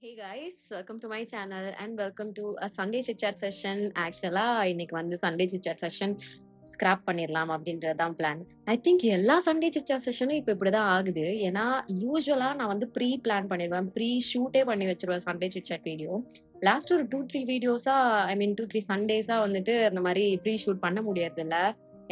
Hey guys, welcome to my channel and welcome to a Sunday chit chat session. ஆக்சுவலா இன்னைக்கு வந்து Sunday chit chat session scrap பண்ணிடலாம் அப்படின்றது தான் plan. I think எல்லா Sunday chit chat செஷனும் இப்போ இப்படிதான் ஆகுது. ஏன்னா யூஸ்வலா நான் வந்து ப்ரீ பிளான் பண்ணிடுவேன், ப்ரீ ஷூட்டே பண்ணி வச்சிருவேன் Sunday chit chat video. Last ஒரு 2-3 வீடியோஸா, ஐ மீன் 2-3 சண்டேஸா வந்துட்டு அந்த மாதிரி ப்ரீ ஷூட் பண்ண முடியறது இல்ல.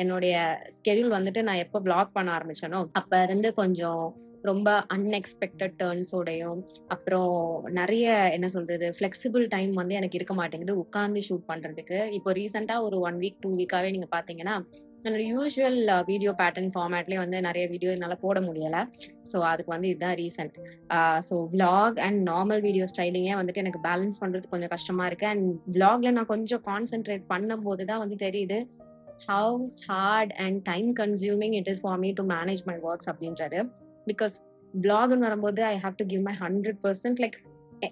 என்னுடைய ஸ்கெடியூல் வந்துட்டு நான் எப்போ பிளாக் பண்ண ஆரம்பிச்சேனோ அப்ப இருந்து கொஞ்சம் ரொம்ப அன்எக்ஸ்பெக்டட் டர்ன்ஸோடையும், அப்புறம் நிறைய என்ன சொல்றது ஃப்ளெக்சிபிள் டைம் வந்து எனக்கு இருக்க மாட்டேங்குது உட்கார்ந்து ஷூட் பண்றதுக்கு. இப்போ ரீசெண்டா ஒரு 1 வீக் 2 வீக்காவே நீங்க பாத்தீங்கன்னா என்னோட யூஸ்வல் வீடியோ பேட்டர்ன் ஃபார்மேட்லயே வந்து நிறைய வீடியோ என்னால போட முடியல. ஸோ அதுக்கு வந்து இதுதான் reason. So vlog and normal video ஸ்டைலிங்கே வந்துட்டு எனக்கு பேலன்ஸ் பண்றது கொஞ்சம் கஷ்டமா இருக்கு. அண்ட் விளாக்ல நான் கொஞ்சம் கான்சென்ட்ரேட் பண்ணும்போது தான் வந்து தெரியுது how hard and time consuming it is for me to manage my works அப்படின்றது. பிகாஸ் vlogன்னு வரும்போது I have to give my 100% like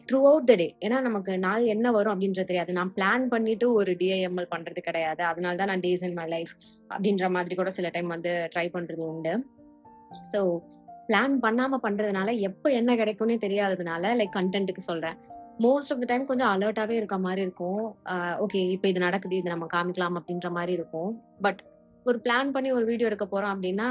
throughout the day. ஏன்னா நமக்கு நாள் என்ன வரும் அப்படின்றது தெரியாது. நான் பிளான் பண்ணிட்டு ஒரு டிஐஎம்எல் பண்றது கிடையாது. அதனால தான் நான் டேஸ் இன் மை லைஃப் அப்படின்ற மாதிரி கூட சில டைம் வந்து ட்ரை பண்றது உண்டு. ஸோ பிளான் பண்ணாம பண்றதுனால எப்போ என்ன கிடைக்கும்னே தெரியாததுனால லைக் கண்டென்ட்டுக்கு சொல்றேன். மோஸ்ட் ஆஃப் த டைம் கொஞ்சம் அலர்ட்டாவே இருக்க மாதிரி இருக்கும். ஓகே இப்போ இது நடக்குது, இது நம்ம காமிக்கலாம் அப்படின்ற மாதிரி இருக்கும். பட் ஒரு பிளான் பண்ணி ஒரு வீடியோ எடுக்க போறோம் அப்படின்னா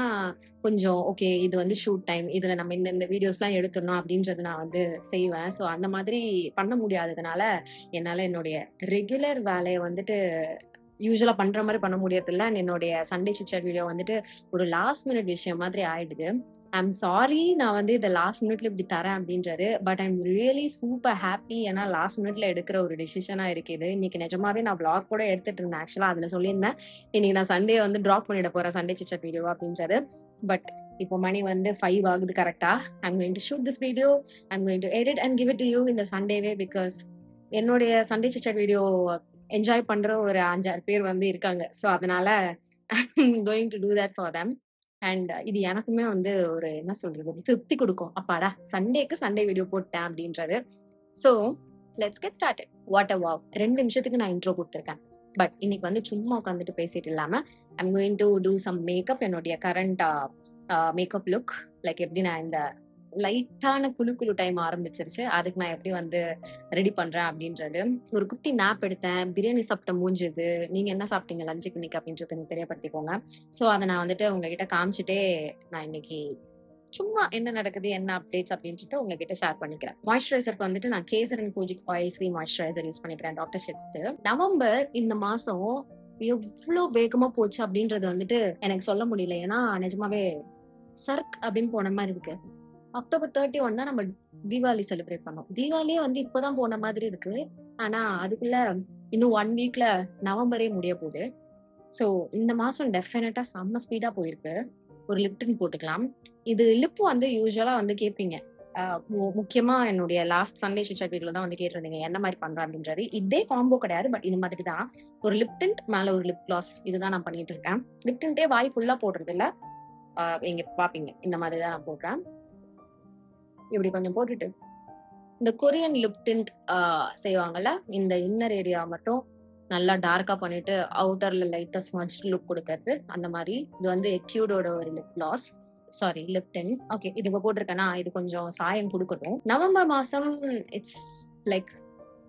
கொஞ்சம் ஓகே இது வந்து ஷூட் டைம், இதுல நம்ம இந்த வீடியோஸ்லாம் எடுத்துடணும் அப்படின்றது நான் வந்து செய்வேன். ஸோ அந்த மாதிரி பண்ண முடியாததுனால என்னால என்னுடைய ரெகுலர் வேலையை வந்துட்டு யூஸ்வலா பண்ற மாதிரி பண்ண முடியறதில்ல. அண்ட் என்னுடைய சண்டே சிட் சாட் வீடியோ வந்துட்டு ஒரு லாஸ்ட் மினிட் விஷயம் மாதிரி ஆயிடுது. ஐம் சாரி நான் வந்து இதை லாஸ்ட் மினிட்ல இப்படி தரேன் அப்படின்றது. But I'm really super happy. ஏன்னா லாஸ்ட் மினிட்ல எடுக்கிற ஒரு டிசிஷனா இருக்கு இது. இன்னைக்கு நிஜமாவே நான் vlog கூட எடுத்துட்டு இருந்தேன். ஆக்சுவலா அதுல சொல்லியிருந்தேன் இன்னைக்கு நான் சண்டே வந்து டிராப் பண்ணிட போறேன் சண்டே சிட் சாட் வீடியோ அப்படின்றது. பட் இப்போ மணி வந்து 5 ஆகுது கரெக்டா. I'm going to shoot this video, I'm going to edit and give it to you இந்த சண்டேவே. பிகாஸ் என்னுடைய Sunday chit chat video enjoy பண்ற ஒரு 5-6 பேர் வந்து இருக்காங்க. ஸோ அதனால going to do that for them. And இது எனக்குமே வந்து ஒரு என்ன சொல்றது ஒரு திருப்தி கொடுக்கும். அப்பாடா சண்டேக்கு சண்டே வீடியோ போட்டேன் அப்படின்றது. So let's get started. What a wow 2 நிமிஷத்துக்கு நான் இன்ட்ரோ கொடுத்துருக்கேன். பட் இன்னைக்கு வந்து சும்மா உட்காந்துட்டு பேசிட்டு இல்லாம I'm going to do some makeup. என்னுடைய கரண்ட் மேக்கப் லுக் லைக் எப்படி நான் இந்த லைட்டான குழு டைம் ஆரம்பிச்சிருச்சு, அதுக்கு நான் எப்படி வந்து ரெடி பண்றேன் அப்படின்றது. ஒரு குட்டி நாப் எடுத்தேன், பிரியாணி சாப்பிட்ட மூஞ்சுது. நீங்க என்ன சாப்பிட்டீங்க லஞ்சுக்கு இன்னைக்கு அப்படின்றது எனக்கு தெரியப்படுத்திக்கோங்க. ஸோ அதை நான் வந்துட்டு உங்ககிட்ட காமிச்சிட்டே நான் இன்னைக்கு சும்மா என்ன நடக்குது என்ன அப்டேட்ஸ் அப்படின்ட்டு உங்ககிட்ட ஷேர் பண்ணிக்கிறேன். மாய்ஸ்சரைசருக்கு வந்துட்டு நான் கேசரன் பூஜிக் ஆயில் ஃப்ரீ மாய்ஸ்சரைசர் யூஸ் பண்ணிக்கிறேன் டாக்டர் ஷெட்ஸ்து. நவம்பர் இந்த மாசம் எவ்வளவு வேகமா போச்சு அப்படின்றது வந்துட்டு எனக்கு சொல்ல முடியல. ஏன்னா நிஜமாவே சர்க் அப்படின்னு போன மாதிரி இருக்கு. அக்டோபர் 31 தான் நம்ம தீபாவளி செலிப்ரேட் பண்ணோம். தீபாவளியே வந்து இப்பதான் போன மாதிரி இருக்கு. ஆனா அதுக்குள்ள இன்னும் 1 வீக்ல நவம்பரே முடிய போகுது. ஸோ இந்த மாசம் டெஃபினட்டா செம்ம ஸ்பீடா போயிருக்கு. ஒரு லிப்டின் போட்டுக்கலாம். இது லிப் வந்து யூஸ்வலா வந்து கேட்பீங்க. முக்கியமா என்னுடைய லாஸ்ட் சண்டே சிட் சாட் வீடியோல தான் வந்து கேட்டிருந்தீங்க என்ன மாதிரி பண்றேன் அப்படின்றது. இதே காம்போ கிடையாது, பட் இது மாதிரி தான். ஒரு லிப் டிண்ட் மேல ஒரு லிப் கிளாஸ், இதுதான் நான் பண்ணிட்டு இருக்கேன். லிப் டிண்டே வாய் ஃபுல்லா போடுறது இல்ல. நீங்க பாப்பீங்க இந்த மாதிரி தான் நான் போடுறேன். இப்படி கொஞ்சம் போட்டுட்டு இந்த கொரியன் லிப் டிண்ட் செய்வாங்கல்ல, இந்த இன்னர் ஏரியா மட்டும் நல்லா டார்க்கா பண்ணிட்டு அவுட்டர்ல லைட்டா ஸ்மஜ் லுக் கொடுக்கறது அந்த மாதிரி. இது வந்து எக்யூடோட ஒரு lip gloss, sorry lip tint. Okay இது இப்போ போட்டிருக்கேன்னா இது கொஞ்சம் சாயம் கொடுக்கணும். நவம்பர் மாசம் it's like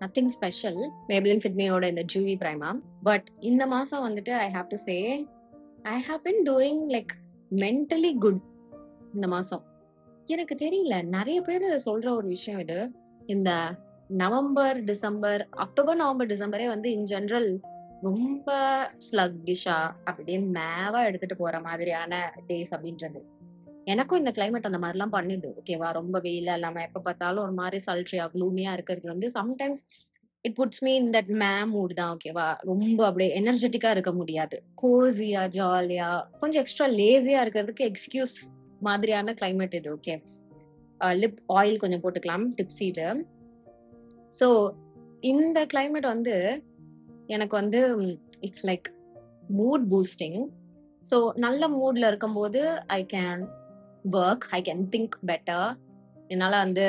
nothing special. Maybelline ஃபிட்மியோட இந்த ஜூவி பிரைமா. பட் இந்த மாசம் வந்துட்டு I have to say I have been doing like mentally good இந்த மாசம். எனக்கு தெரியல, நிறைய பேர் சொல்ற ஒரு விஷயம் இது. இந்த நவம்பர் டிசம்பர் அக்டோபர் நவம்பர் டிசம்பரே வந்து இன் ஜெனரல் ரொம்ப ஸ்லக்கிஷா அப்படியே மேவா எடுத்துட்டு போற மாதிரியான டேஸ் அப்படின்றது. எனக்கும் இந்த கிளைமேட் அந்த மாதிரிலாம் பண்ணிடுது. ஓகேவா, ரொம்ப வெயிலா இல்லாம எப்ப பார்த்தாலும் ஒரு மாதிரி சல்ட்ரியா க்ளூமியா இருக்கிறது வந்து sometimes it puts me in that mood தான். ஓகேவா, ரொம்ப அப்படியே எனர்ஜெட்டிக்கா இருக்க முடியாது. கோசியா ஜாலியா கொஞ்சம் எக்ஸ்ட்ரா லேசியா இருக்கிறதுக்கு எக்ஸ்கியூஸ் மாதிரியான கிளைமேட் இது. ஓகே, லிப் ஆயில் கொஞ்சம் போட்டுக்கலாம், டிப் சீடு. ஸோ இந்த கிளைமேட் வந்து எனக்கு வந்து it's like mood boosting. So நல்ல மூட்ல இருக்கும்போது I can work, I can think better. என்னால் வந்து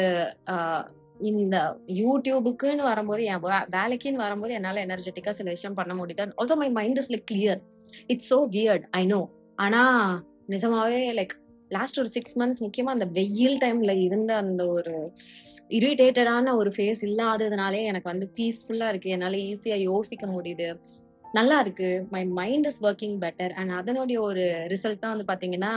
இந்த யூடியூபுக்குன்னு வரும்போது என் வேலைக்குன்னு வரும்போது என்னால் எனர்ஜெட்டிக்காக சில விஷயம் பண்ண முடியுது. Also my mind is like clear. It's so weird I know. ஆனால் நிஜமாவே லைக் லாஸ்ட் ஒரு 6 மந்த்ஸ் முக்கியமா அந்த வெயில் டைம்ல இருந்த அந்த ஒரு இரிட்டேட்டடான ஒரு ஃபேஸ் இல்லாததுனாலே எனக்கு வந்து பீஸ்ஃபுல்லா இருக்கு. என்னால ஈஸியா யோசிக்க முடியுது. நல்லா இருக்கு. My mind is working better. And அதனுடைய ஒரு ரிசல்ட் தான் வந்து பார்த்தீங்கன்னா,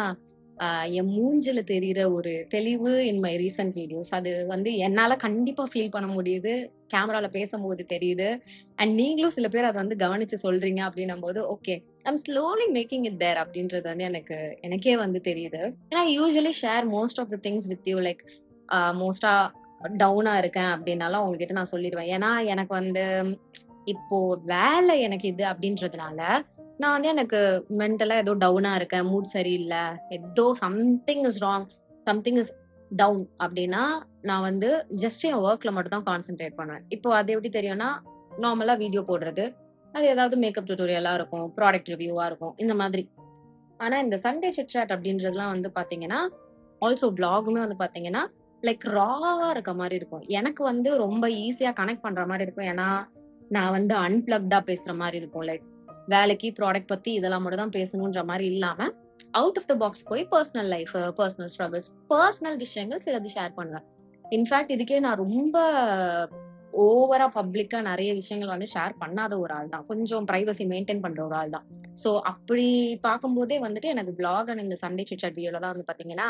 என் மூஞ்சில தெரியிற ஒரு தெளிவு இன் மை ரீசென்ட் வீடியோஸ். அது வந்து என்னால கண்டிப்பா ஃபீல் பண்ண முடியுது. கேமரால பேசம்போது தெரியுது. அண்ட் நீங்களும் சில பேர் அத வந்து கவனிச்சு சொல்றீங்க அப்டின்னும்போது, okay. I am slowly making it there அப்டின்றது வந்து எனக்கே வந்து தெரியுது. ஏன்னா usually share most of the things with you like மோஸ்ட்டா டவுனா இருக்கேன் அப்டின்னாலும் உங்ககிட்ட நான் சொல்லிருவேன். ஏன்னா எனக்கு வந்து இப்போ வேலை எனக்கு இது அப்டின்றதுனால, நான் வந்து எனக்கு மென்டலா ஏதோ டவுனா இருக்கேன், மூட் சரியில்ல, ஏதோ something is wrong, something is down அப்டின்னா, நான் வந்து ஜஸ்ட் என் வொர்க்ல மட்டும் தான் கான்சன்ட்ரேட் பண்ணுவேன். இப்போ அது எப்படி தெரியும்னா, நார்மலா வீடியோ போடுறது. அது ஏதாவது மேக்கப் டியூட்டோரியலா இருக்கும், ப்ராடக்ட் ரிவ்யூவா இருக்கும், இந்த மாதிரி. ஆனா இந்த சண்டே சிட் சாட் அப்படின்றதுலாம் வந்து பாத்தீங்கன்னா, ஆல்சோ விளாகுமே வந்து பாத்தீங்கன்னா, லைக் ராவா இருக்க மாரி இருக்கும். எனக்கு வந்து ரொம்ப ஈஸியா கனெக்ட் பண்ற மாரி இருக்கும். ஏன்னா, நான் வந்து அன்பிளக்டா பேசுற மாரி இருக்கும். லைக் வேலைக்கு, ப்ராடக்ட் பத்தி இதெல்லாம் மட்டும் தான் பேசணுன்ற மாரி இல்லாம, அவுட் ஆஃப் த பாக்ஸ் போய் personal life, personal struggles, personal விஷயங்கள் சிலது ஷேர் பண்ணுவேன். இன்ஃபாக்ட் இதுக்கே நான் ரொம்ப ஓவரா பப்ளிக்கா நெறைய விஷயங்கள் வந்து ஷேர் பண்ணாத ஒரு ஆள் தான். கொஞ்சம் பிரைவசி மெயின்டெயின் பண்ற ஒரு ஆள் தான். சோ அப்படி பார்க்கும்போதே வந்துட்டு எனக்கு விளாக் அண்ட் இந்த சண்டே சிட் சாட் வீடியோல தான் வந்து பார்த்தீங்கன்னா,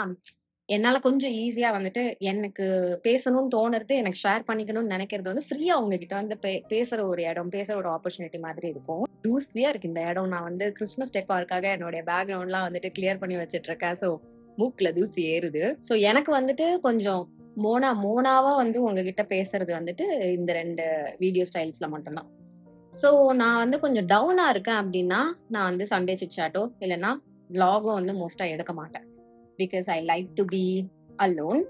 என்னால கொஞ்சம் ஈஸியா வந்துட்டு எனக்கு பேசணும்னு தோணுறது, எனக்கு ஷேர் பண்ணிக்கணும்னு நெனைக்கிறது வந்து ஃப்ரீயா உங்ககிட்ட வந்து பேசுற ஒரு இடம், பேசுற ஒரு ஆப்பர்ச்சுனிட்டி மாதிரி இருக்கும். ஜூஸியா இருக்கு இந்த இடம். நான் வந்து கிறிஸ்மஸ் டெக்கார்க்காக என்னுடைய பேக்கிரவுண்ட்லாம் வந்துட்டு கிளியர் பண்ணி வச்சுட்டு இருக்கேன். சோ மூக்குல தூசி ஏறுது. சோ எனக்கு வந்துட்டு கொஞ்சம் மோனாவா வந்து உங்ககிட்ட பேசுறது வந்துட்டு இந்த 2 வீடியோ ஸ்டைல்ஸ்ல மட்டும் தான். சோ நான் வந்து கொஞ்சம் டவுனா இருக்கேன் அப்டின்னா, நான் வந்து சண்டே சிட் சாட்டோ இல்லன்னா விளாகோ வந்து மோஸ்ட்டா எடுக்க மாட்டேன். Because I like to be alone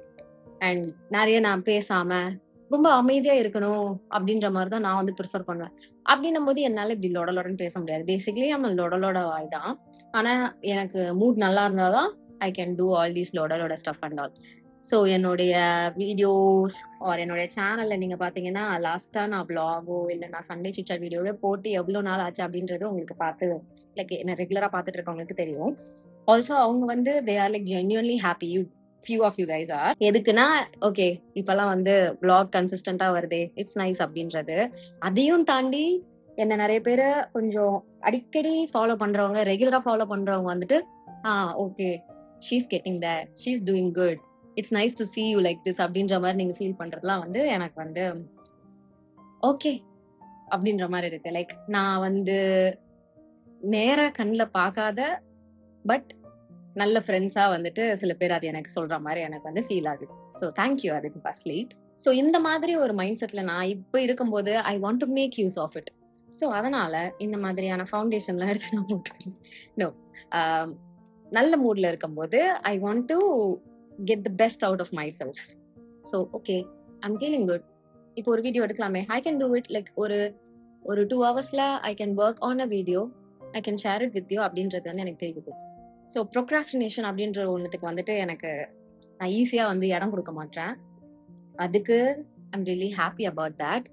and நெறைய நான் பேசாம, ரொம்ப அமைதியா இருக்கணும் அப்டின்ற மாரி தான் நான் வந்து பிரிஃபர் பண்ணுவேன். அப்டின்னும்போது என்னால இப்டி லொட லொடன்னு பேச முடியாது. பேசிக்கலி ஐ அம் எ லொட லொட வாய் தான். ஆனா எனக்கு மூட் நல்லா இருந்தா தான் I can do all these லொட லொட ஸ்டஃப் அண்ட் ஆல். சோ என்னுடைய வீடியோஸ் ஆர் என்னுடைய சேனல்ல நீங்க பார்த்தீங்கன்னா, லாஸ்ட்டா நான் விளாகோ இல்ல நான் சண்டே சிட் சாட் வீடியோவே போட்டு எவ்ளோ நாள் ஆச்சு அப்டின்றது உங்களுக்கு பார்த்து லைக் என்ன ரெகுலரா பார்த்துட்டு இருக்கவங்களுக்கு தெரியும். ஆல்சோ அவங்க வந்து they are like genuinely happy. Few of you guys are. எதுக்குன்னா, ஓகே இப்பலாம் வந்து விளாக் கன்சிஸ்டன்ட்டா வருதே, இட்ஸ் நைஸ் அப்டின்றது. அதையும் தாண்டி என்ன நெறைய பேரு கொஞ்சம் அடிக்கடி ஃபாலோ பண்றவங்க, ரெகுலரா ஃபாலோ பண்றவங்க வந்துட்டு, ah okay she is getting there. She is doing good. It's nice to see you like this அப்டின்ற மாரி நீங்க ஃபீல் பண்றதுலாம் வந்து எனக்கு வந்து ஓகே அப்டின்ற மாரி இருக்கு. லைக் நான் வந்து நேரா கண்ல பார்க்காத பட் நல்ல ஃப்ரெண்ட்ஸா வந்துட்டு சில பேர் அது எனக்கு சொல்ற மாரி எனக்கு வந்து ஃபீல் ஆகுது. ஸோ தேங்க் யூ அதுக்கு ஃபர்ஸ்ட்லி. ஸோ இந்த மாதிரி ஒரு மைண்ட் செட்ல நான் இப்ப இருக்கும்போது I want to make use of it. So அதனால இந்த மாதிரியான ஃபவுண்டேஷன்லாம் எடுத்து நான் போட்டுக்கிறேன். நோ. அ நல்ல மூட்ல இருக்கும்போது I want to get the best out of myself. So okay I am feeling good. இப்போ ஒரு வீடியோ எடுக்கலாமே. I can do it like ஒரு ஒரு 2 ஹவர்ஸ்ல I can work on a video. I can share it with you அப்டின்றது வந்து எனக்கு தெரியுது. ஸோ ப்ரோக்ராஸ்டினேஷன் அப்படின்ற ஒண்ணுத்துக்கு வந்துட்டு எனக்கு நான் ஈஸியா வந்து இடம் குடுக்க மாட்றேன். அதுக்கு I am really happy about that.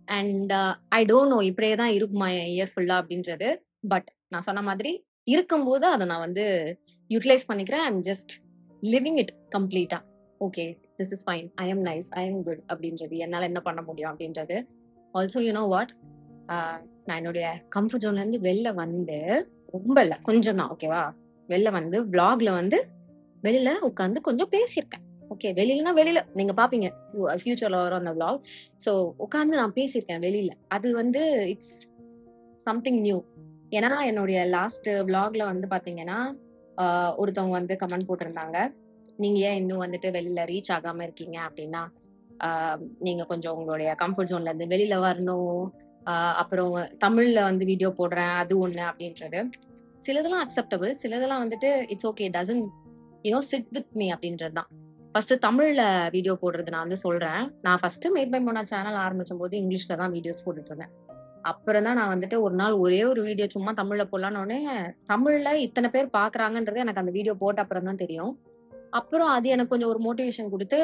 And I don't know இப்படியே தான் இருக்குமா என் இயர் ஃபுல்லா அப்படின்றது. பட் நான் சொன்ன மாதிரி இருக்கும்போது அத நான் வந்து யுட்டிலைஸ் பண்ணிக்கிறேன். I am just living it கம்ப்ளீட்டா. Okay this is fine. I am nice. I am good அப்படின்றது. என்னால என்ன பண்ண முடியும் அப்படின்றது. Also you know what? நான் என்னுடைய கம்ஃபர்ட் ஜோன்லேருந்து வெளில வந்து ரொம்ப இல்ல கொஞ்சம் தான் ஓகேவா? வெளில வந்து விளாக்ல வந்து வெளில உட்காந்து கொஞ்சம் பேசியிருக்கேன். ஓகே வெளிலனா வெளில நீங்க பார்ப்பீங்க. ஃபியூச்சர்ல வரும் அந்த விளாக். ஸோ உட்காந்து நான் பேசியிருக்கேன் வெளில. அது வந்து இட்ஸ் சம்திங் நியூ. ஏன்னா என்னுடைய லாஸ்ட் விளாக்ல வந்து பார்த்தீங்கன்னா, அ ஒருத்தவங்க வந்து கமெண்ட் போட்டிருந்தாங்க. நீங்க ஏன் இன்னும் வந்துட்டு வெளில ரீச் ஆகாம இருக்கீங்க அப்படின்னா, ஆ நீங்க கொஞ்சம் உங்களுடைய கம்ஃபர்ட் ஜோன்ல இருந்து வெளில வரணும். ஆ அப்புறம் தமிழ்ல வந்து வீடியோ போடுறேன். அது ஒண்ணு அப்படின்றது. சிலதெல்லாம் அக்செப்டபிள். சிலதெல்லாம் வந்துட்டு it's okay doesn't sit with me அப்படின்றது தான். ஃபர்ஸ்ட் தமிழ்ல வீடியோ போடுறது நான் வந்து சொல்றேன். நான் first made by Mona channel ஆரம்பிச்சம்போது இங்கிலீஷ்ல தான் வீடியோஸ் போட்டுட்டு இருந்தேன். அப்புறம் தான் நான் வந்துட்டு ஒரு நாள் ஒரே ஒரு வீடியோ சும்மா தமிழ்ல போடலான்னோனே, தமிழ்ல இத்தன பேர் பார்க்குறாங்கன்றது எனக்கு அந்த வீடியோ போட்ட அப்புறம் தான் தெரியும். அப்புறம் அது எனக்கு கொஞ்சம் ஒரு மோட்டிவேஷன் குடுத்து,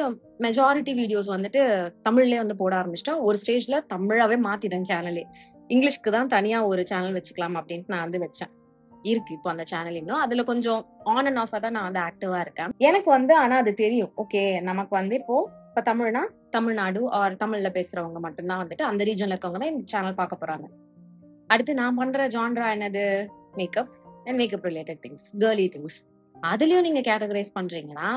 மெஜாரிட்டி வீடியோஸ் வந்துட்டு தமிழ்லயே வந்து போட ஆரம்பிச்சுட்டேன். ஒரு ஸ்டேஜ்ல தமிழாவே மாத்திட்டேன் சேனலே. இங்கிலீஷ்க்கு தான் தனியா ஒரு சேனல் வச்சுக்கலாம் அப்டின்ட்டு நான் வந்து வச்சேன். இருக்கு இப்போ அந்த சேனல் இன்னும். அதுல கொஞ்சம் ஆன் அண்ட் ஆஃபா தான் நான் வந்து ஆக்டிவா இருக்கேன். எனக்கு வந்து ஆனா அது தெரியும். ஓகே நமக்கு வந்து இப்ப தமிழ்னா, தமிழ்நாடு ஆர் தமிழ்ல பேசுறவங்க மட்டும் தான் வந்துட்டு அந்த ரீஜன்ல இருக்கவங்க தான் இந்த சேனல் பார்க்க போறாங்க. அடுத்து நான் பண்ற ஜான்ரா என்னது? Makeup and makeup related things, girly things. அதுலயும் நீங்க கேட்டகரைஸ் பண்றீங்கன்னா,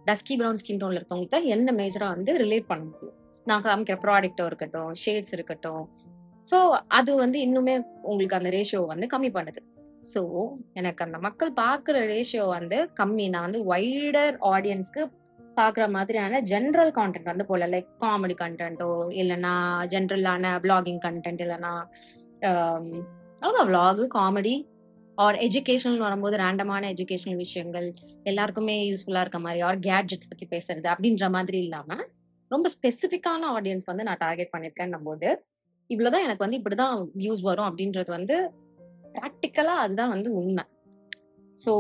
டஸ்கி பிரவுன் ஸ்கின் டோன்ல இருக்கவங்களுக்கு தான் என்ன மேஜரா வந்து ரிலேட் பண்ண முடியும். நான் காமிக்கிற ப்ராடக்ட்டோ இருக்கட்டும், ஷேட்ஸ் இருக்கட்டும். ஸோ அது வந்து இன்னுமே உங்களுக்கு அந்த ரேஷியோ வந்து கம்மி பண்ணுது. ஸோ எனக்கு அந்த மக்கள் பார்க்குற ரேஷியோ வந்து கம்மி. நான் வந்து வைடர் ஆடியன்ஸ்க்கு பார்க்குற மாதிரியான ஜென்ரல் கான்டென்ட் வந்து போல. லைக் காமெடி கன்டென்ட்டோ, இல்லன்னா ஜென்ரலான விளாகிங் கன்டென்ட், இல்லன்னா அவ்வளோ விளாகு, காமெடி ஆர் எஜுகேஷனல் வரும்போது ரேண்டமான எஜுகேஷனல் விஷயங்கள், எல்லாருக்குமே யூஸ்ஃபுல்லா இருக்க மாரி, ஆர் கேட்ஜெட்ஸ் பத்தி பேசுறது அப்படின்ற மாதிரி இல்லாம, ரொம்ப ஸ்பெசிஃபிக்கான ஆடியன்ஸ் வந்து நான் டார்கெட் பண்ணியிருக்கேன்னும்போது, இவ்வளவுதான் எனக்கு வந்து இப்படிதான் வியூஸ் வரும் அப்படின்றது வந்து பிராக்டிக்கலா அதுதான் வந்து உண்மை. சோ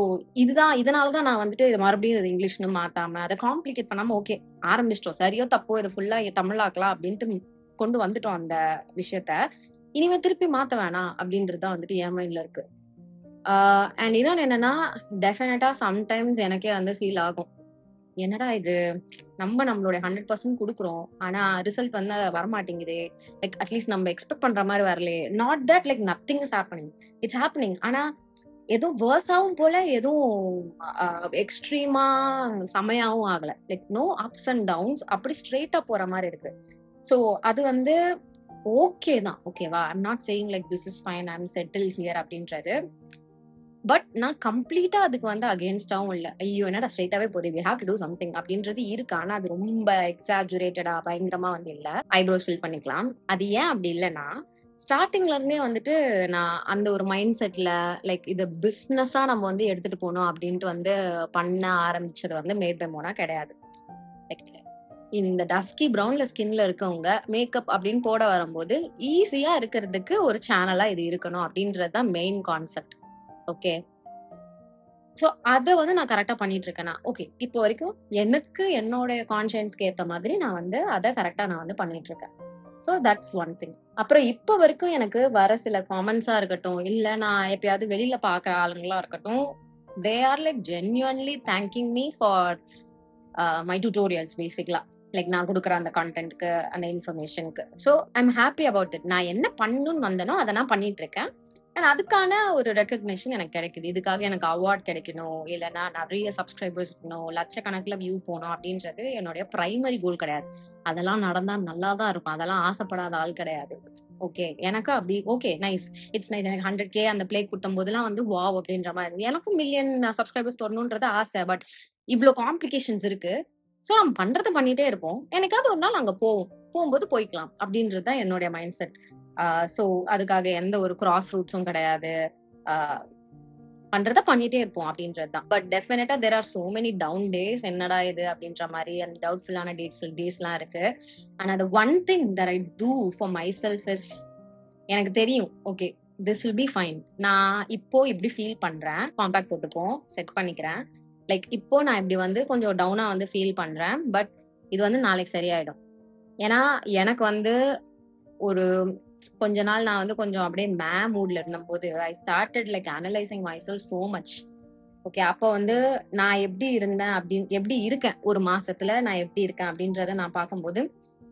இதனால தான் நான் வந்துட்டு இத மறுபடியும் இத இங்கிலீஷ்ன்னு மாத்தாம, அத காம்ப்ளிகேட் பண்ணாம ஓகே ஆரம்பிச்சிட்டோம். சரியோ தப்போ இத ஃபுல்லா தமிழாக்கலாம் அப்படின்ட்டு கொண்டு வந்துட்டோம் அந்த விஷயத்த. இனிமே திருப்பி மாத்த வேணாம் அப்படின்றது தான் வந்துட்டு என் மைண்ட்ல இருக்கு. அண்ட் இன்னொன்னு என்னன்னா, டெஃபினட்டா சம்டைம்ஸ் எனக்கே வந்து ஃபீல் ஆகும். என்னடா இது! நம்மளுடைய 100% குடுக்குறோம். ஆனா ரிசல்ட் வந்து வரமாட்டேங்குதே. லைக் அட்லீஸ்ட் நம்ம எக்ஸ்பெக்ட் பண்ற மாரி வரலையே. Not that like nothing is happening. It's happening. ஆனா ஏதோ வொர்ஸாவும் போல, எதுவும் அ எக்ஸ்ட்ரீமா செமையாவும் ஆகல. Like no ups and downs. அப்படி ஸ்ட்ரெய்ட்டா போற மாரி இருக்கு. ஸோ அது வந்து ஓகே தான். ஓகேவா? I am not saying like this is fine. I am settled here அப்படின்றது. பட் நான் கம்ப்ளீட்டா அதுக்கு வந்து அகைன்ஸ்டாவும் இல்ல. ஐயோ! என்னடா ஸ்ட்ரெய்ட்டாவே போகுது. We have to do something அப்படின்றது இருக்கு. ஆனா அது ரொம்ப எக்ஸாஜுரேட்டடா பயங்கரமா வந்து இல்ல. ஐப்ரோஸ் ஃபில் பண்ணிக்கலாம். அது ஏன் அப்படி இல்லன்னா, ஸ்டார்ட்டிங்ல இருந்தே வந்துட்டு நான் அந்த ஒரு மைண்ட் செட்ல லைக் இத பிசினஸா நம்ம வந்து எடுத்துட்டு போணும் அப்படின்ட்டு வந்து பண்ண ஆரம்பிச்சது வந்து மேட் பை மோனா கிடையாது. லைக் இந்த டஸ்கி பிரவுன்ல ஸ்கின்ல இருக்கவங்க மேக்கப் அப்படின்னு போட வரும்போது ஈஸியா இருக்கிறதுக்கு ஒரு சேனலா இது இருக்கணும் அப்படின்றது தான் மெயின் கான்செப்ட். ஓகே. சோ, அத வந்து நான் கரெக்ட்டா பண்ணிட்டு இருக்கேனா? ஓகே. இப்போ வரைக்கும் எனக்கு என்னோட கான்ஷியன்ஸ்க்கு ஏத்த மாதிரி நான் வந்து அத கரெக்ட்டா நான் வந்து பண்ணிட்டு இருக்கேன். So, that's one thing. அப்புறம் இப்ப வரைக்கும் எனக்கு வர சில காமெண்ட்ஸா இருக்கட்டும், இல்ல நான் எப்பயாவது வெளியில பார்க்குற ஆளுங்களா இருக்கட்டும், they are like genuinely thanking me for my tutorials basically. Like நான் குடுக்குற அந்த கன்டென்ட்க்கு, அந்த இன்ஃபர்மேஷன்க்கு. So, I am happy about it. நான் என்ன பண்ணணும்னு வந்தேனோ, அத நான் பண்ணிட்டு இருக்கேன். அண்ட் அதுக்கான ஒரு ரெகக்னிஷன் எனக்கு கிடைக்குது. இதுக்காக எனக்கு அவார்ட் கிடைக்கணும், இல்லன்னா நெறைய சப்ஸ்கிரைபர்ஸ் இருக்கணும், லட்சக்கணக்குல வியூ போணும் அப்படின்றது என்னுடைய பிரைமரி கோல் கிடையாது. அதெல்லாம் நடந்தா நல்லா தான் இருக்கும். அதெல்லாம் ஆசைப்படாத ஆள் கிடையாது. ஓகே. எனக்கு அப்படி ஓகே நைஸ். It's nice. எனக்கு 100K அந்த ப்ளே குடுத்தம்போதெல்லாம் வந்து வாவ்! அப்படின்ற மாரி. எனக்கும் மில்லியன் சப்ஸ்கிரைபர்ஸ் தொடணும்ன்றது ஆசை. பட் இவ்ளோ காம்ப்ளிகேஷன்ஸ் இருக்கு. சோ நம்ம பண்றத பண்ணிட்டே இருப்போம். என்னைக்காவது ஒரு நாள் அங்க போவோம். போம்போது போய்க்கலாம். அப்படின்றது தான் என்னுடைய மைண்ட் செட். சோ அதுக்காக எந்த ஒரு கிராஸ் ரூட்ஸும் கிடையாது. ஆ பண்றத பண்ணிட்டே இருப்போம் அப்படின்றது தான். பட் டெஃபினட்டா there are so many down days. என்னடா இது அப்படின்ற மாரி அந்த டவுட்ஃபுல்லான டேஸ்லாம் இருக்கு. அண்ட் அது one thing that I do for myself is எனக்கு தெரியும். Okay this will be fine. நான் இப்போ இப்படி ஃபீல் பண்றேன். காம்பேக்ட் போட்டுப்போம். செட் பண்ணிக்கிறேன். லைக் இப்போ நான் இப்படி வந்து கொஞ்சம் டவுனா வந்து ஃபீல் பண்றேன். பட் இது வந்து நாளைக்கு சரியாயிடும். ஏன்னா எனக்கு வந்து ஒரு கொஞ்ச நாள் நான் வந்து கொஞ்சம் அப்படியே மூட்ல இருந்தபோது I started like analysing my self so much. Okay அப்போ வந்து நான் எப்படி இருந்தேன் அப்படின்னு எப்படி இருக்கேன் ஒரு மாசத்துல நான் எப்படி இருக்கேன் அப்படின்றத நான் பார்க்கும்போது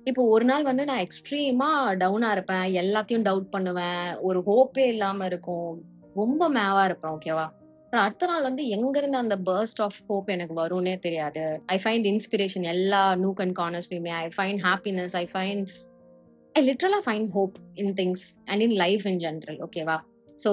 இப்போ ஒரு நாள் வந்து நான் எக்ஸ்ட்ரீமா டவுனா இருப்பேன். எல்லாத்தையும் டவுட் பண்ணுவேன். ஒரு ஹோப்பே இல்லாம இருக்கும். ரொம்ப மேவா இருப்பேன். ஓகேவா? அப்புறம் அடுத்த நாள் வந்து எங்க இருந்து அந்த பர்ஸ்ட் ஆஃப் ஹோப் எனக்கு வரும்னே தெரியாது. ஐ ஃபைண்ட் இன்ஸ்பிரேஷன் எல்லா நூக் அண்ட் கார்னர்ஸ்லயுமே. I find happiness. ஐ லிட்டரலா find hope in things and in life in general. ஓகேவா? ஸோ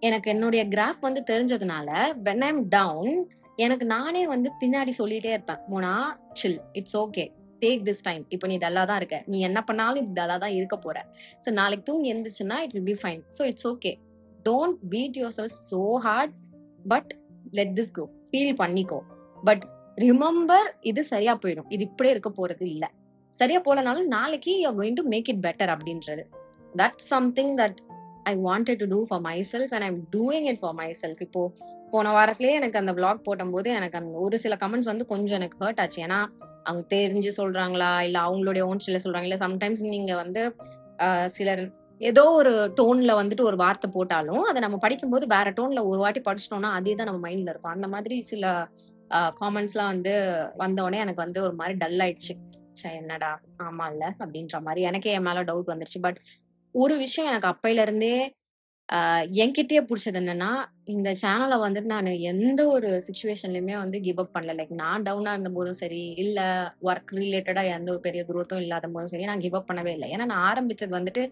எனக்கு என்னுடைய கிராஃப் வந்து தெரிஞ்சதுனால வென் ஐ அம் டவுன் எனக்கு நானே வந்து பின்னாடி சொல்லிட்டே இருப்பேன். Mona chill. It's okay. Take this time. இப்போ நீ டல்லா தான் இருக்க. நீ என்ன பண்ணாலும் இப்படி டல்லா தான் இருக்க போற. ஸோ நாளைக்கு தூங்கி எந்திரிச்சுன்னா it will be fine. So it's okay. Don't beat yourself so hard. But let this go. Feel பண்ணிக்கோ. பட் ரிமெம்பர் இது சரியா போயிடும். இது இப்படியே இருக்க போறது இல்ல. சரியா போலனாலும் நாளைக்கு you are going to make it better அப்படின்றது. That's something that I wanted to do for myself and I am doing it for myself. இப்போ போன வாரத்திலேயே எனக்கு அந்த விளாக் போடும்போது எனக்கு அந்த ஒரு சில கமெண்ட்ஸ் வந்து கொஞ்சம் எனக்கு ஹர்ட் ஆச்சு. ஏன்னா அவங்க தெரிஞ்சு சொல்றாங்களா இல்ல அவங்களுடைய ஓன் ஸ்டைல்ல சொல்றாங்க. இல்ல சம்டைம்ஸ் நீங்க வந்து சிலர் ஏதோ ஒரு டோன்ல வந்துட்டு ஒரு வார்த்தை போட்டாலும், அத நம்ம படிக்கும்போது வேற டோன்ல ஒரு வாட்டி படிச்சுட்டோம்னா, அதே தான் நம்ம மைண்ட்ல இருக்கும். அந்த மாதிரி சில காமெண்ட்ஸ்லாம் வந்து வந்தோனே எனக்கு வந்து ஒரு மாரி டல் ஆயிடுச்சு. ச்சே! என்னடா! ஆமால்ல அப்படின்ற மாரி எனக்கே என் மேல டவுட் வந்துருச்சு. பட் ஒரு விஷயம் எனக்கு அப்பைல இருந்தே என்கிட்டயே புடிச்சது என்னன்னா, இந்த சேனல வந்துட்டு நானு எந்த ஒரு சிச்சுவேஷன்லயுமே வந்து கிவ் அப் பண்ணல. லைக் நான் டவுனா இருந்தபோதும் சரி, இல்ல வொர்க் ரிலேட்டடா எந்த ஒரு பெரிய குரோத்தும் இல்லாதபோதும் சரி, நான் கிவ் அப் பண்ணவே இல்ல. ஏன்னா நான் ஆரம்பிச்சது வந்துட்டு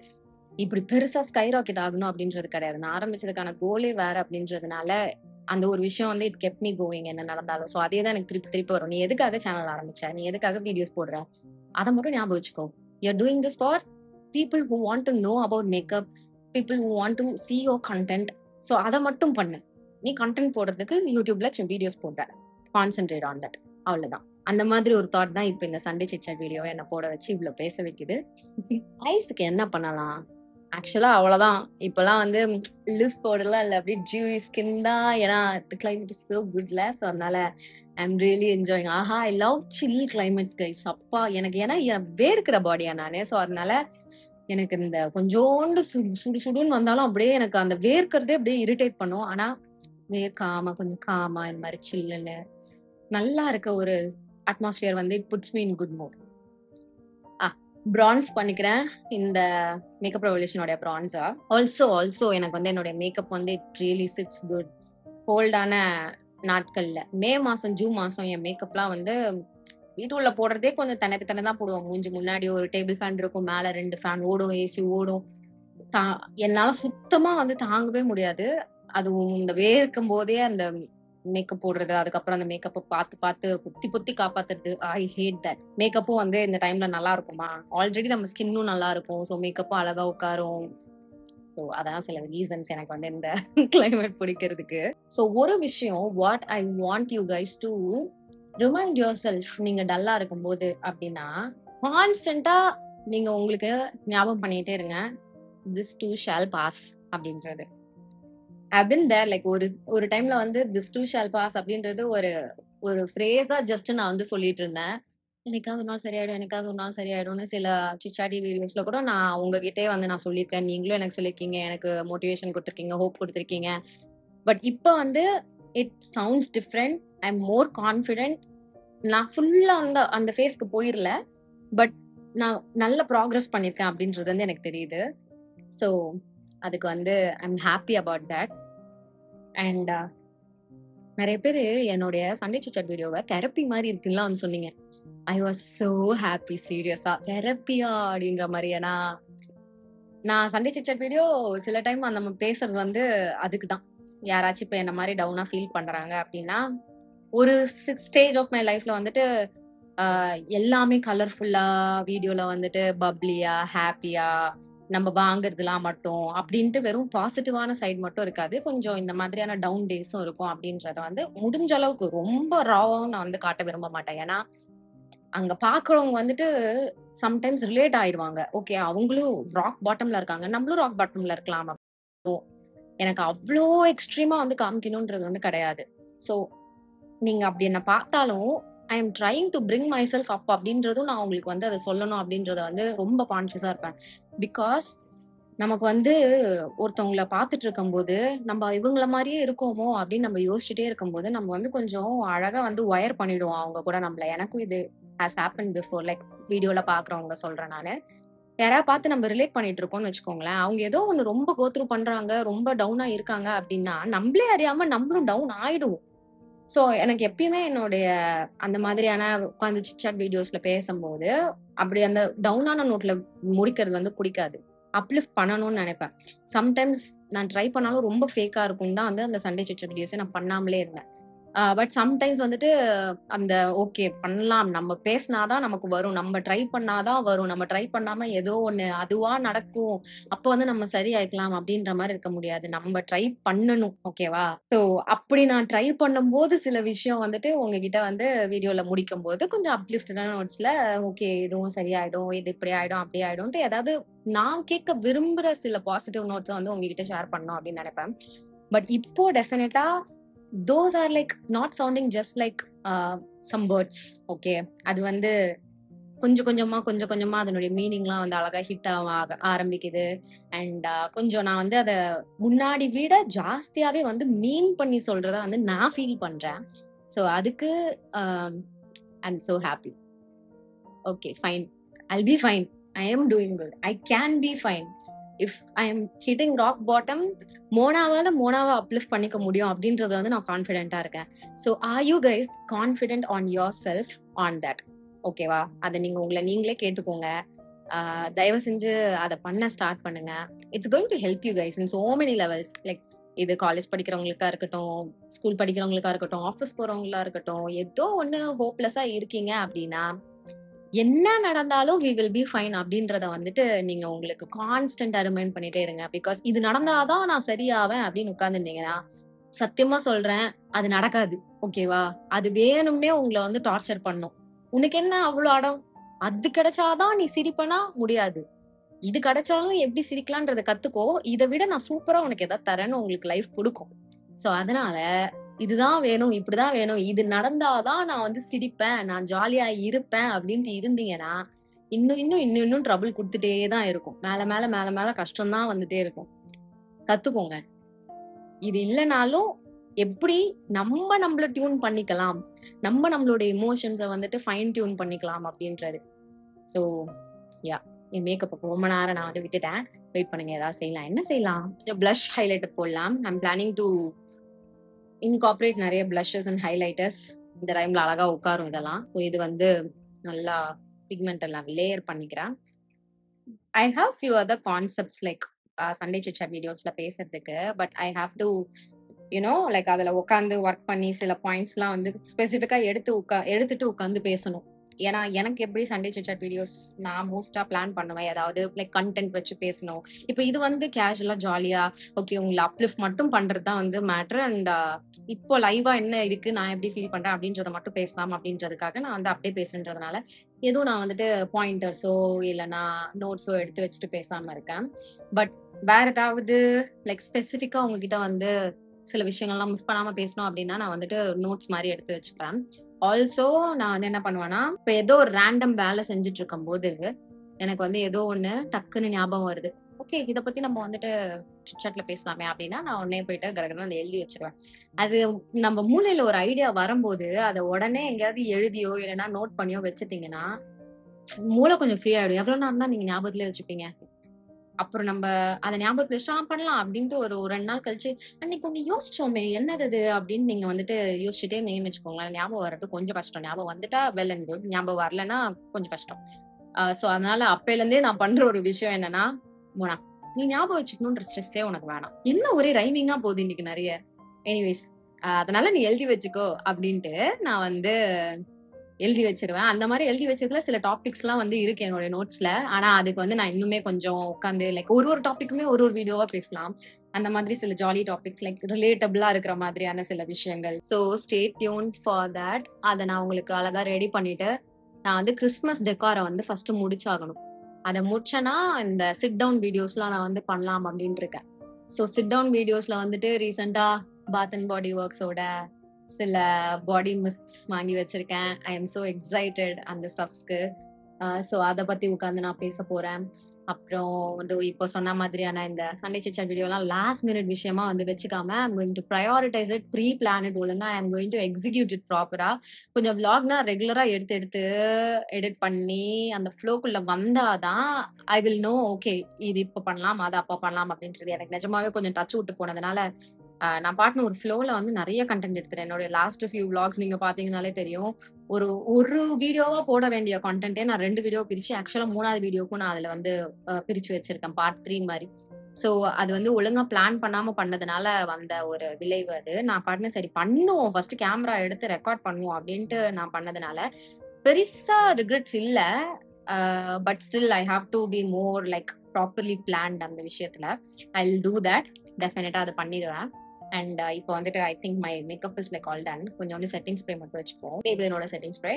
இப்படி பெருசா ஸ்கை ராக்கெட் ஆகணும் அப்படின்றது கிடையாது. நான் ஆரம்பிச்சதுக்கான கோலே வேற அப்படின்றதுனால, அந்த ஒரு விஷயம் வந்து இட் கெப்ட் மீ கோயிங் என்ன நடந்தாலும். ஸோ அதே தான் எனக்கு திருப்பி திருப்பி வரும். "நீ எதுக்காக சேனல் ஆரம்பிச்ச? நீ எதுக்காக வீடியோஸ் போடுற? அத மட்டும் ஞாபகம் வச்சுக்கோ. You are doing this for people who want to know about makeup, people who want to see your content. So அத மட்டும் பண்ணு. நீ கன்டென்ட் போடுறதுக்கு YouTubeல வீடியோஸ் போடுற. Concentrate on that. அவ்வளதான்." அந்த மாதிரி ஒரு தாட் தான் இப்ப இந்த சண்டே சிட் சாட் வீடியோவ என்ன போட வச்சு இவ்ளோ பேச வைக்குது. ஐஸ்க்கு என்ன பண்ணலாம்? ஆக்சுவலா அவ்வளதான். இப்பலாம் வந்து லிஸ் பவுடர்லாம் இல்ல. அப்படியே டியூவி ஸ்கின் தான். ஏன்னா தி கிளைமேட் இஸ் சோ குட்ல. ஸோ அதனால ஐ அம் ரியலி என்ஜாயிங். ஆஹா! I love chill climates guys. அப்பா! எனக்கு ஏன்னா வேர்க்கிற பாடியா நானு. ஸோ அதனால எனக்கு இந்த கொஞ்சோண்டு சுடு சுடுன்னு வந்தாலும் அப்படியே எனக்கு அந்த வேர்க்கிறதே அப்படியே இரிட்டேட் பண்ணும். ஆனா வேர்க்காம கொஞ்சம் காமா இந்த மாரி சில்லுன்னு நல்லா இருக்க ஒரு அட்மாஸ்பியர் வந்து it puts me in good mood. ஆ பிரான்ஸ் பண்ணிக்கிறேன். இந்த மேக்கப் ரெவல்யூஷனோட பிரான்ஸா. ஆல்சோ எனக்கு வந்து என்னோட மேக்கப் வந்து இட் ரியலி சிட்ஸ் குட். கோல்டான நாட்கள்ல மே மாசம், ஜூன் மாசம் என் மேக்கப்லாம் வந்து வீட்டுக்குள்ள போடுறதே கொஞ்சம் தெனக்கு தென தான் போடுவோம். மூஞ்சி முன்னாடி ஒரு டேபிள் ஃபேன் இருக்கும். மேல 2 ஃபேன் ஓடும். ஏசி ஓடும். தா என்னால சுத்தமா வந்து தாங்கவே முடியாது. அதுவும் இந்த வேர்க்கும்போதே அந்த மேக்கப் போடுறது, அதுக்கப்புறம் அந்த மேக்கப்ப பாத்து, பாத்து பொத்தி, பொத்தி காப்பாத்துறது. ஐ ஹேட் தட். மேக்கப்பும் வந்து இந்த டைம்ல நல்லா இருக்குமா? ஆல்ரெடி நம்ம ஸ்கின்னும் நல்லா இருக்கும். ஸோ மேக்கப்பும் அழகா உட்காரும். ஸோ அதான் சில ரீசன்ஸ் எனக்கு வந்து இந்த கிளைமேட் பிடிக்கிறதுக்கு. ஸோ ஒரு விஷயம் what I want you guys to remind yourself நீங்க டல்லா இருக்கும்போது அப்படின்னா, கான்ஸ்டன்ட்டா நீங்க உங்களுக்கு ஞாபகம் பண்ணிட்டே இருங்க. திஸ் டூ ஷால் பாஸ் அப்படின்றது. ஐவ் பீன் தேர் லைக் ஒரு டைம்ல வந்து திஸ் டூ ஷால் பாஸ் அப்படின்றது ஒரு ஒரு ஃப்ரேஸா ஜஸ்ட் நான் வந்து சொல்லிட்டு இருந்தேன். என்னைக்காவது ஒரு நாள் சரியாயிடும், என்னைக்காவது ஒரு நாள் சரியாயிடும்னு சில சிட்சாட்டி வீடியோஸ்ல கூட நான் உங்ககிட்டயே வந்து நான் சொல்லியிருக்கேன். நீங்களும் எனக்கு சொல்லியிருக்கீங்க. எனக்கு மோட்டிவேஷன் குடுத்துருக்கீங்க, ஹோப் குடுத்துருக்கீங்க. பட் இப்ப வந்து it sounds different. I am more confident. நான் ஃபுல்லா அந்த அந்த ஃபேஸ்க்கு போயிரல. பட் நான் நல்ல ப்ராக்ரஸ் பண்ணியிருக்கேன் அப்படின்றது வந்து எனக்கு தெரியுது. ஸோ அதுக்கு வந்து I am happy about that. And நெறைய பேரு என்னுடைய சண்டே சிட் சாட் வீடியோவ தெரப்பி மாரி இருக்குன்னுலாம் வந்து சொன்னீங்க. ஐ வாஸ் சோ ஹாப்பி சீரியஸா. தெரப்பியா? அப்படின்ற மாரி. ஏன்னா, நான் சண்டே சிட் சாட் வீடியோ சில டைம் நம்ம பேசுறது வந்து அதுக்கு தான். யாராச்சும் இப்ப என்ன மாரி டவுனா ஃபீல் பண்றாங்க அப்படின்னா, ஒரு ஸ்டேஜ் ஆஃப் மை லைஃப்ல வந்துட்டு ஆ எல்லாமே கலர்ஃபுல்லா வீடியோல வந்துட்டு பப்ளியா, ஹேப்பியா, நம்ம வாங்குறதெல்லாம் மட்டும் அப்படின்ட்டு வெறும் பாசிட்டிவான சைடு மட்டும் இருக்காது. கொஞ்சம் இந்த மாதிரியான டவுன் டேஸும் இருக்கும் அப்படின்றத வந்து முடிஞ்ச அளவுக்கு ரொம்ப ராவாவும் நான் வந்து காட்ட விரும்ப மாட்டேன். ஏன்னா, அங்க பார்க்குறவங்க வந்துட்டு சம்டைம்ஸ் ரிலேட் ஆயிருவாங்க. ஓகே அவங்களும் ராக் பாட்டம்ல இருக்காங்க. நம்மளும் ராக் பாட்டம்ல இருக்கலாம். எனக்கு அவ்ளோ எக்ஸ்ட்ரீமா வந்து காமிக்கணும்ன்றது வந்து கிடையாது. ஸோ நீங்க அப்படி என்ன பார்த்தாலும், I am trying to bring myself up அப்படின்றதும் நான் உங்களுக்கு வந்து அத சொல்லணும் அப்படின்றத வந்து ரொம்ப கான்ஷியஸா இருப்பேன். பிகாஸ் நமக்கு வந்து ஒருத்தவங்கள பார்த்துட்டு இருக்கும்போது, நம்ம இவங்கள மாரியே இருக்கோமோ அப்படின்னு நம்ம யோசிச்சுட்டே இருக்கும்போது, நம்ம வந்து கொஞ்சம் அழகா வந்து ஒயர் பண்ணிடுவோம் அவங்க கூட நம்மள. எனக்கும் இது ஹேஸ் ஹேப்பன்ட் பிஃபோர். லைக் வீடியோல பார்க்குறவங்க சொல்றேன் நானு. யாரையாவது பார்த்து நம்ம ரிலேட் பண்ணிட்டு இருக்கோம்னு வச்சுக்கோங்களேன். அவங்க ஏதோ ஒண்ணு ரொம்ப கோ த்ரூ பண்றாங்க, ரொம்ப டவுனா இருக்காங்க அப்படின்னா, நம்மளே அறியாம நம்மளும் டவுன் ஆயிடுவோம். சோ, எனக்கு எப்பயுமே என்னுடைய அந்த மாதிரியான உட்கார்ந்து சிட் சாட் வீடியோஸ்ல பேசம்போது, அப்படி அந்த டவுனான நோட்ல முடிக்கிறது வந்து புடிக்காது. அப்லிஃப்ட் பண்ணணும்னு நெனைப்பேன். சம்டைம்ஸ் நான் ட்ரை பண்ணாலும் ரொம்ப ஃபேக்கா இருக்கும்னு தான் வந்து அந்த சண்டே சிட் சாட் வீடியோஸே நான் பண்ணாமலே இருந்தேன். பட் சம்டைம்ஸ் வந்துட்டு அந்த ஓகே பண்ணலாம். நம்ம பேசினா தான் நமக்கு வரும். நம்ம ட்ரை பண்ணா தான் வரும். நம்ம ட்ரை பண்ணாம ஏதோ ஒண்ணு அதுவா நடக்கும். அப்ப வந்து நம்ம சரியாயிக்கலாம் அப்படின்ற மாரி இருக்க முடியாது. நம்ம ட்ரை பண்ணணும். ஓகேவா? ஸோ அப்படி நான் ட்ரை பண்ணும்போது சில விஷயம் வந்துட்டு உங்ககிட்ட வந்து வீடியோல முடிக்கும்போது கொஞ்சம் அப்லிஃப்டடான நோட்ஸ்ல ஓகே இதுவும் சரியாயிடும். இது இப்படி ஆயிடும், அப்படி ஆயிடும்ன்ட்டு ஏதாவது நான் கேட்க விரும்புற சில பாசிட்டிவ் நோட்ஸ வந்து உங்ககிட்ட ஷேர் பண்ணணும் அப்படின்னு நெனைப்பேன். பட் இப்போ டெஃபினட்டா those are like not sounding just like some words. Okay. அது வந்து கொஞ்சம் கொஞ்சமா அதனுடைய மீனிங்லாம் வந்து அழகா ஹிட் ஆரம்பிக்குது. அண்ட் கொஞ்சம் நான் வந்து அத முன்னாடி விட ஜாஸ்தியாவே வந்து மீன் பண்ணி சொல்றத வந்து நான் ஃபீல் பண்றேன். ஸோ அதுக்கு I am so happy. Okay, fine. I'll be fine. I am doing good. I can be fine. If I am hitting rock bottom, மோனாவ அப்லிஃப்ட் பண்ணிக்க முடியும் அப்படின்றத வந்து நான் கான்ஃபிடென்ட்டா இருக்கேன். So are you guys confident on yourself on that? ஓகேவா? அதை உங்களை நீங்களே கேட்டுக்கோங்க. தயவு செஞ்சு அதை பண்ண ஸ்டார்ட் பண்ணுங்க. It's going to help you guys in so many levels. Like இது காலேஜ் படிக்கிறவங்களுக்கா இருக்கட்டும், ஸ்கூல் படிக்கிறவங்களுக்கா இருக்கட்டும், ஆஃபீஸ் போறவங்களா இருக்கட்டும், ஏதோ ஒண்ணு ஹோப்லெஸ்ஸா இருக்கீங்க அப்படின்னா என்ன நடந்தாலும் we will be fine அப்படின்றத வந்துட்டு நீங்க உங்களுக்கு கான்ஸ்டன்டா ரிமைண்ட் பண்ணிட்டே இருங்க. பிகாஸ் இது நடந்தாதான் நான் சரியாவேன் அப்படின்னு உட்கார்ந்துருந்தீங்கன்னா சத்தியமா சொல்றேன், அது நடக்காது. ஓகேவா? அது வேணும்னே உங்களை வந்து டார்ச்சர் பண்ணும். உனக்கு என்ன அவ்வளவு அடம்? அது கிடைச்சாதான் நீ சிரிப்பனா? முடியாது. இது கிடைச்சாலும் எப்படி சிரிக்கலான்றத கத்துக்கோ. இதை விட நான் சூப்பரா உனக்கு எதாவது தரேன்னு உங்களுக்கு லைஃப் கொடுக்கும். சோ அதனால இதுதான் வேணும், இப்படிதான் வேணும், இது நடந்தாதான் நான் வந்து சிரிப்பேன், நான் ஜாலியா இருப்பேன் அப்படின்ட்டு இருந்தீங்கன்னா இன்னும் ட்ரபிள் கொடுத்துட்டே தான் இருக்கும். மேல மேல மேல மேல கஷ்டம் தான் வந்துட்டே இருக்கும். கத்துக்கோங்க. இது இல்லைனாலும் எப்படி நம்மள டியூன் பண்ணிக்கலாம், நம்மளோட இமோஷன்ஸை வந்துட்டு ஃபைன் டியூன் பண்ணிக்கலாம் அப்படின்றது. ஸோ யா, என் மேக்கப் ரொம்ப நேரம் நான் வந்து விட்டுட்டேன். வெயிட் பண்ணுங்க, ஏதாவது செய்யலாம். என்ன செய்யலாம்? கொஞ்சம் பிளஷ் ஹைலைட்டர் போடலாம். ஐம் பிளானிங் டு இன்கார்பரேட் நிறைய பிளஷஸ் அண்ட் ஹைலைட்டர்ஸ். இந்த டைம்ல அழகா உட்காரும் இதெல்லாம். இது வந்து நல்லா பிக்மெண்ட் எல்லாம் லேயர் பண்ணிக்கிறேன். I have few other concepts like Sunday chit chat வீடியோஸ்ல பேசுறதுக்கு. But I have to like அதுல உட்காந்து ஒர்க் பண்ணி சில பாயிண்ட்ஸ்லாம் வந்து ஸ்பெசிஃபிக்கா எடுத்துட்டு உட்காந்து பேசணும். ஏன்னா எனக்கு எப்படி சண்டே சிட் சாட் வீடியோஸ் நான் மோஸ்டா பிளான் பண்ணுவேன், ஏதாவது லைக் கண்டென்ட் வச்சு பேசணும். இப்போ இது வந்து கேஷுவலா ஜாலியா ஓகே உங்களை அப்லிஃப்ட் மட்டும் பண்றது தான் வந்து மேட்ரு. அண்ட் இப்போ லைவா என்ன இருக்கு, நான் எப்படி ஃபீல் பண்றேன் அப்படின்றத மட்டும் பேசலாம் அப்படின்றதுக்காக நான் வந்து அப்படியே பேசுன்றதுனால எதுவும் நான் வந்துட்டு பாயிண்டர்ஸோ இல்லைன்னா நோட்ஸோ எடுத்து வச்சுட்டு பேசாம இருக்கேன். பட் வேற ஏதாவது லைக் ஸ்பெசிஃபிக்கா உங்ககிட்ட வந்து சில விஷயங்கள்லாம் மிஸ் பண்ணாம பேசணும் அப்படின்னா நான் வந்துட்டு நோட்ஸ் மாதிரி எடுத்து வச்சுப்பேன். ஆல்சோ நான் வந்து என்ன பண்ணுவேன்னா, இப்போ ஏதோ ஒரு ரேண்டம் வேலை செஞ்சுட்டு இருக்கும் போது எனக்கு வந்து ஏதோ ஒண்ணு டக்குன்னு ஞாபகம் வருது. ஓகே, இதை பத்தி நம்ம வந்துட்டு சிட்சாட்ல பேசலாமே அப்படின்னா நான் உடனே போயிட்டு கடகடன்னு அதை எழுதி வச்சிருவேன். அது நம்ம மூளையில ஒரு ஐடியா வரும்போது அதை உடனே எங்கேயாவது எழுதியோ இல்லைன்னா நோட் பண்ணியோ வச்சுட்டீங்கன்னா மூளை கொஞ்சம் ஃப்ரீ ஆயிடும். எவ்வளவு நேரம் தான் நீங்க ஞாபகத்திலே வச்சுப்பீங்க? அப்புறம் நம்ம அதை ஞாபகத்துல வச்சுட்டு பண்ணலாம் அப்படின்ட்டு ஒரு 2 நாள் கழிச்சு அன்னைக்கு ஒண்ணு யோசிச்சோமே என்னது அது அப்படின்னு நீங்க வந்துட்டு யோசிச்சுட்டே இருந்தீங்கன்னு வச்சுக்கோங்களேன், ஞாபகம் வர்றது கொஞ்சம் கஷ்டம். ஞாபகம் வந்துட்டா வெல் அண்ட் குட், ஞாபகம் வரலன்னா கொஞ்சம் கஷ்டம். சோ அதனால அப்பையில இருந்தே நான் பண்ற ஒரு விஷயம் என்னன்னா, மோனா நீ ஞாபகம் வச்சுக்கணும்ன்ற ஸ்ட்ரெஸ்ஸே உனக்கு வேணாம். என்ன ஒரே ரைமிங்கா போகுது இன்னைக்கு நிறைய. எனிவேஸ் அதனால நீ எழுதி வச்சுக்கோ அப்படின்ட்டு நான் வந்து எழுதி வச்சிருவேன். அந்த மாதிரி எழுதி வச்சதுல சில டாபிக்ஸ் எல்லாம் வந்து இருக்கு என்னோட நோட்ஸ்ல. ஆனா அதுக்கு வந்து நான் இன்னுமே கொஞ்சம் உட்காந்து லைக் ஒரு டாபிக்குமே ஒரு வீடியோவா பேசலாம். அந்த மாதிரி சில ஜாலி டாபிக்ஸ் லைக் ரிலேட்டபிளா இருக்கிற மாதிரியான சில விஷயங்கள். So stay tune for that. அதை நான் உங்களுக்கு அழகா ரெடி பண்ணிட்டு நான் வந்து கிறிஸ்மஸ் டெக்காரை வந்து ஃபர்ஸ்ட் முடிச்சாகணும். அதை முடிச்சேன்னா இந்த சிட் டவுன் வீடியோஸ்லாம் நான் வந்து பண்ணலாம் அப்படின்னு இருக்கேன். ஸோ சிட் டவுன் வீடியோஸ்ல வந்துட்டு ரீசெண்டா பாத் அண்ட் பாடி ஒர்க்ஸோட சில பாடி மிஸ்ட்ஸ் வாங்கி வச்சிருக்கேன். ஐ எம் சோ எக்ஸைட்டட் அந்த ஸ்டஃப்ஸ்க்கு. ஸோ அதை பத்தி உட்காந்து நான் பேச போறேன். அப்புறம் வந்து இப்போ சொன்ன மாதிரியான இந்த சண்டே சிட் சாட் வீடியோலாம் லாஸ்ட் மினிட் விஷயமா வந்து வச்சுக்காம I'm going to prioritise it, pre plan it ஒழுங்கா. I am going to execute it ப்ராப்பரா. கொஞ்சம் விளாக்னா ரெகுலரா எடுத்து எடிட் பண்ணி அந்த ஃப்ளோக்குள்ள வந்தாதான் ஐ வில் நோ ஓகே இது இப்போ பண்ணலாம் அது அப்போ பண்ணலாம் அப்படின்றது. எனக்கு நிஜமாவே கொஞ்சம் டச் விட்டு போனதுனால நான் பாட்டுன்னு ஒரு ஃப்ளோல வந்து நிறைய கண்டென்ட் எடுத்துறேன். என்னோட லாஸ்ட் ஃபியூ விளாக்ஸ் நீங்க பாத்தீங்கன்னாலே தெரியும். ஒரு வீடியோவா போட வேண்டிய கண்டென்ட்டே நான் 2 வீடியோ பிரிச்சு ஆக்சுவலா 3வது வீடியோக்கும் நான் அதுல வந்து பிரிச்சு வச்சிருக்கேன் பார்ட் 3 மாதிரி. சோ அது வந்து ஒழுங்கா பிளான் பண்ணாம பண்ணதுனால வந்த ஒரு விளைவு அது. நான் பாட்டுன்னு சரி பண்ணுவோம், ஃபர்ஸ்ட் கேமரா எடுத்து ரெக்கார்ட் பண்ணுவோம் அப்படின்ட்டு நான் பண்ணதுனால பெருசா ரிக்ரெட்ஸ் இல்ல. But still I have to be more like properly plant அந்த விஷயத்துல. I will do that. டெஃபினட்டா அதை பண்ணிடுவேன். அண்ட் இப்போ வந்துட்டு I think my makeup is like all done. கொஞ்சம் வந்து செட்டிங் ஸ்ப்ரே மட்டும் வச்சுப்போம். மேப்ளினோட செட்டிங் ஸ்ப்ரே.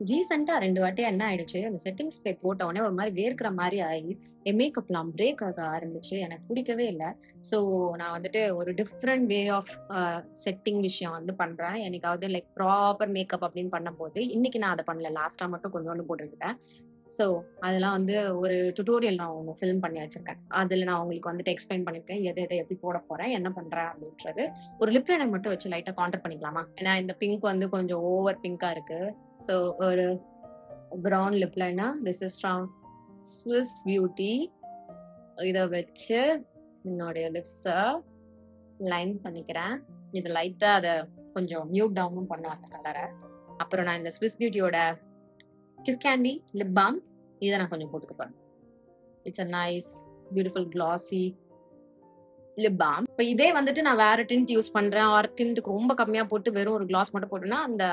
ரீசென்ட்டா 2 வாட்டி என்ன ஆயிடுச்சு, அந்த செட்டிங் ஸ்ப்ரே போட்ட உடனே ஒரு மாரி வேர்க்கிற மாரி ஆயி, என் மேக்கப்லாம் பிரேக் ஆக ஆரம்பிச்சு. எனக்கு பிடிக்கவே இல்ல. ஸோ நான் வந்துட்டு ஒரு டிஃபரண்ட் வே ஆஃப் செட்டிங் விஷயம் வந்து பண்றேன். என்னைக்காவது லைக் ப்ராப்பர் மேக்கப் அப்படின்னு பண்ணும்போது, இன்னைக்கு நான் அத பண்ணல. லாஸ்ட்டா மட்டும் கொஞ்சோண்டு போட்டுக்கிட்டேன். ஸோ அதெல்லாம் வந்து ஒரு டுட்டோரியல் நான் ஒண்ணு ஃபில்ம் பண்ணி வச்சிருக்கேன். அதுல நான் உங்களுக்கு வந்துட்டு எக்ஸ்பிளைன் பண்ணியிருக்கேன். எத எத எப்படி போட போறேன், என்ன பண்றேன் அப்படின்றது. ஒரு லிப் லைனர் மட்டும் வச்சு லைட்டா கான்டூர் பண்ணிக்கலாமா? ஏன்னா இந்த பிங்க் வந்து கொஞ்சம் ஓவர் பிங்க்கா இருக்கு. ஸோ ஒரு brown lip liner. This is from Swiss beauty. இத வச்சு என்னுடைய லிப்ஸ லைன் பண்ணிக்கிறேன். இது லைட்டா அத கொஞ்சம் மியூட் டவுனும் பண்ணும் அந்த கலர. அப்புறம் நான் இந்த ஸ்விஸ் பியூட்டியோட கிஸ் கேண்டி லிப் பால்ம் இத நான் கொஞ்சம் போட்டுக்க போறேன். It's a nice beautiful classy lip balm. இப்ப இதே வந்துட்டு நான் வேற டிண்ட் யூஸ் பண்றேன். ஆர் டிண்ட்க்கு ரொம்ப கம்மியா போட்டு வெறும் ஒரு கிளாஸ் மட்டும் போட்டேன்னா, அந்த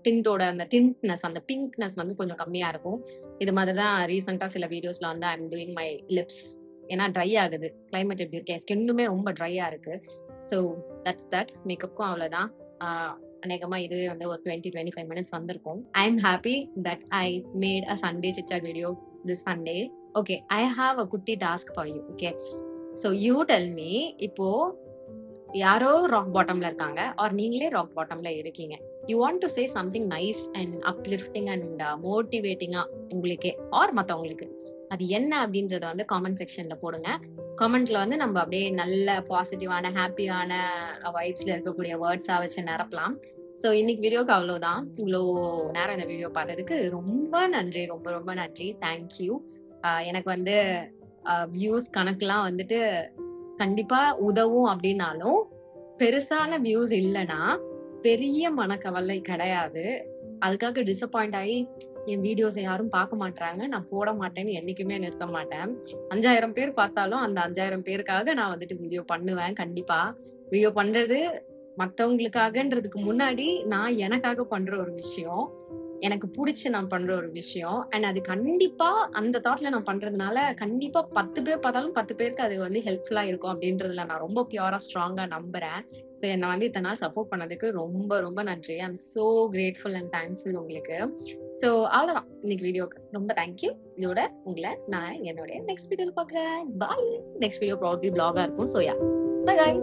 டிண்டோட அந்த டிண்ட்னஸ், அந்த பிங்க்னஸ் வந்து கொஞ்சம் கம்மியா இருக்கும். இது மாதிரி தான் ரீசென்ட்டா சில வீடியோஸ்ல வந்து I am doing my lips. ஏன்னா ட்ரை ஆகுது. கிளைமேட் எப்படி இருக்கு? என் ஸ்கின்னுமே ரொம்ப ட்ரையா இருக்கு. So that's that. மேக்கப்க்கும் அவ்வளோதான். ஆ அநேகமா இதுவே வந்து ஒரு 20, 25 மினிட்ஸ் வந்திருக்கும். I am happy that I made a Sunday chit chat video this Sunday. Okay, I have a குட்டி task for you. Okay. So you tell me, இப்போ யாரோ ராக் பாட்டம்ல இருக்காங்க ஆர் நீங்களே ராக் பாட்டம்ல இருக்கீங்க. You want to say something nice and uplifting and மோட்டிவேட்டிங்கா உங்களுக்கே or மத்தவங்களுக்கு. அது என்ன அப்படின்றத வந்து காமெண்ட் செக்ஷன்ல போடுங்க. காமெண்ட்ல வந்து நம்ம அப்படியே நல்ல பாசிட்டிவான, ஹாப்பியான வைப்ஸ்ல இருக்கக்கூடிய வேர்ட்ஸா வச்சு நிரப்பலாம். ஸோ இன்னைக்கு வீடியோக்கு அவ்வளவுதான். இவ்வளோ நேரம் இந்த வீடியோ பார்த்ததுக்கு ரொம்ப நன்றி. ரொம்ப ரொம்ப நன்றி. தேங்க்யூ. எனக்கு வந்து வியூஸ் கணக்குலாம் வந்துட்டு கண்டிப்பா உதவும் அப்படின்னாலும், பெருசான வியூஸ் இல்லன்னா, பெரிய மனக்கவலை கிடையாது. அதுக்காக டிசப்பாயிண்ட் ஆயி, என் வீடியோஸ யாரும் பார்க்க மாட்றாங்க. நான் போட மாட்டேன்னு என்னைக்குமே நிறுத்த மாட்டேன். 5000 பேர் பார்த்தாலும், அந்த 5000 பேருக்காக நான் வந்துட்டு வீடியோ பண்ணுவேன் கண்டிப்பா. வீடியோ பண்றது மத்தவங்களுக்காகன்றதுக்கு முன்னாடி, நான் எனக்காக பண்ற ஒரு விஷயம். எனக்கு புடிச்சு நான் பண்ற ஒரு விஷயம். அண்ட் அது கண்டிப்பா அந்த தாட்ல நான் பண்றதுனால, கண்டிப்பா 10 பேர் பார்த்தாலும் 10 பேருக்கு அது வந்து ஹெல்ப்ஃபுல்லா இருக்கும் அப்படின்றதுல நான் ரொம்ப பியூரா, ஸ்ட்ராங்கா நம்புறேன். ஸோ என்ன வந்து இத்தன நாள் சப்போர்ட் பண்ணதுக்கு ரொம்ப ரொம்ப நன்றி. I am so grateful and thankful உங்களுக்கு. ஸோ அவ்வளோதான் இன்னைக்கு வீடியோக்கு. ரொம்ப தேங்க்யூ. இதோட உங்கள நான் என்னுடைய நெக்ஸ்ட் வீடியோல பார்க்குறேன். பாய். நெக்ஸ்ட் வீடியோ ப்ராபப்லி வ்ளாகா இருக்கும். So yeah. Bye bye.